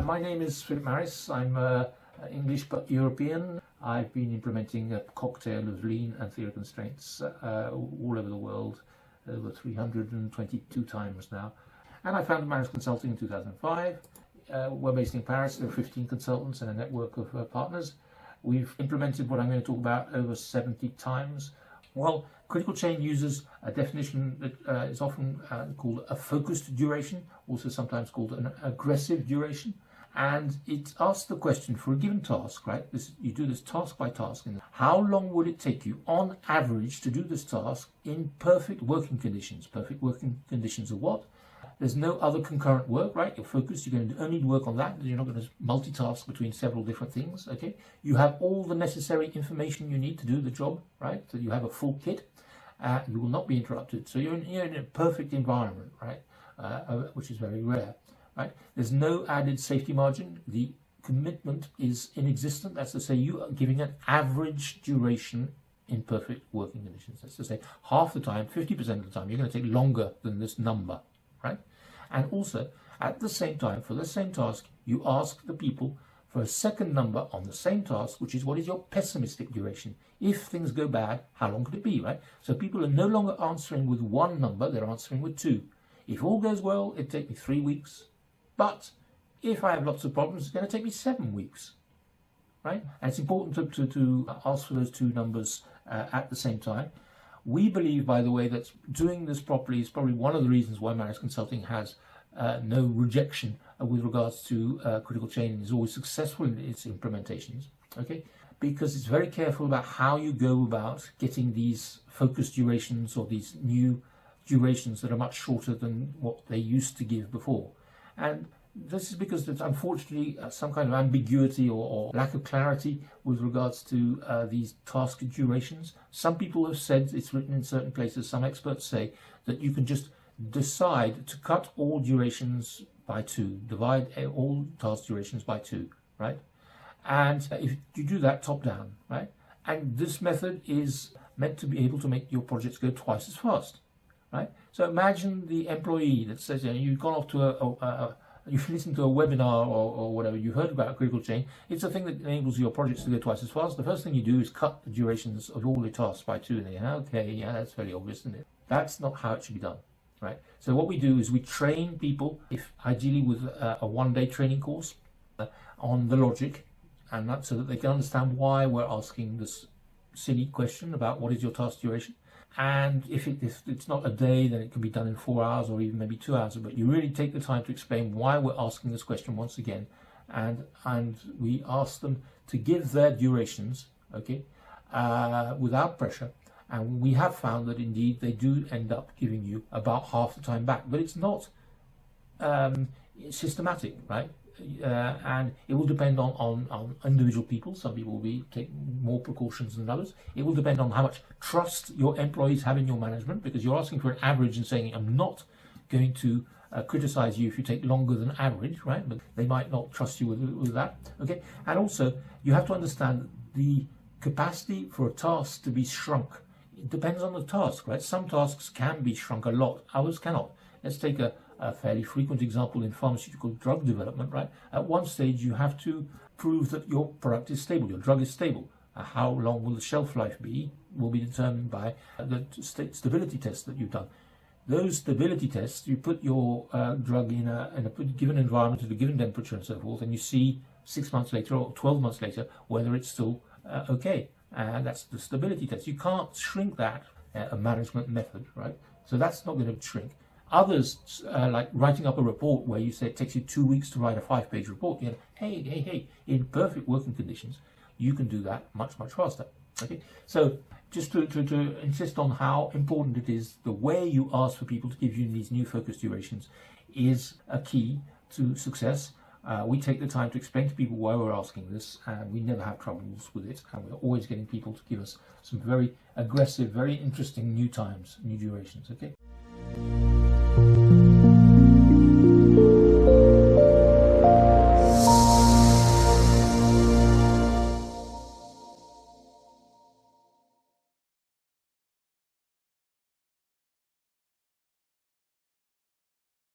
My name is Philip Marris. I'm English but European. I've been implementing a cocktail of lean and theory constraints all over the world, over 322 times now. And I founded Marris Consulting in 2005. We're based in Paris. There are 15 consultants and a network of partners. We've implemented what I'm going to talk about over 70 times. Well, critical chain uses a definition that is often called a focused duration, also sometimes called an aggressive duration. And it asks the question for a given task, right? You do this task by task. And how long would it take you on average to do this task in perfect working conditions? Perfect working conditions of what? There's no other concurrent work, right? You're focused, you're going to only work on that. You're not going to multitask between several different things, okay? You have all the necessary information you need to do the job, right? So you have a full kit. You will not be interrupted. So you're in a perfect environment, right? Which is very rare, right? There's no added safety margin. The commitment is inexistent. That's to say you are giving an average duration in perfect working conditions. That's to say half the time, 50% of the time, you're going to take longer than this number, right? And also, at the same time, for the same task, you ask the people for a second number on the same task, which is what is your pessimistic duration. If things go bad, how long could it be, right? So people are no longer answering with one number, they're answering with two. If all goes well, it'll take me 3 weeks. But if I have lots of problems, it's going to take me 7 weeks, right? And it's important to ask for those two numbers at the same time. We believe, by the way, that doing this properly is probably one of the reasons why Marris Consulting has no rejection with regards to critical chain and is always successful in its implementations, okay? Because it's very careful about how you go about getting these focused durations or these new durations that are much shorter than what they used to give before. And this is because there's unfortunately some kind of ambiguity or lack of clarity with regards to these task durations. Some people have said, it's written in certain places, some experts say that you can just decide to cut all durations by 2, divide all task durations by 2, right? And if you do that top down, right? And this method is meant to be able to make your projects go twice as fast, right? So imagine the employee that says, you've gone off to you've listened to a webinar or whatever, you heard about critical chain. It's a thing that enables your projects to go twice as fast. The first thing you do is cut the durations of all the tasks by 2. And then, okay, yeah, that's fairly obvious, isn't it? That's not how it should be done, right? So what we do is we train people, if ideally with a 1-day training course, on the logic, and that's so that they can understand why we're asking this silly question about what is your task duration. And if it's not a day, then it can be done in 4 hours or even maybe 2 hours. But you really take the time to explain why we're asking this question once again. And we ask them to give their durations, okay, without pressure. And we have found that indeed they do end up giving you about half the time back. But it's not systematic, right? And it will depend on individual people. Some people will take more precautions than others. It will depend on how much trust your employees have in your management, because you're asking for an average and saying, I'm not going to criticize you if you take longer than average, right? But they might not trust you with that, okay? And also, you have to understand the capacity for a task to be shrunk. It depends on the task, right? Some tasks can be shrunk a lot, others cannot. Let's take a fairly frequent example in pharmaceutical drug development, right? At one stage, you have to prove that your product is stable, your drug is stable. How long will the shelf life be will be determined by the stability tests that you've done. Those stability tests, you put your drug in a given environment at a given temperature and so forth, and you see 6 months later or 12 months later whether it's still okay. And that's the stability test. You can't shrink that a management method, right? So that's not going to shrink. Others, like writing up a report where you say it takes you 2 weeks to write a 5-page report, hey, in perfect working conditions, you can do that much, much faster. Okay, so just to insist on how important it is, the way you ask for people to give you these new focus durations is a key to success. We take the time to explain to people why we're asking this, and we never have troubles with it, and we're always getting people to give us some very aggressive, very interesting new times, new durations, okay?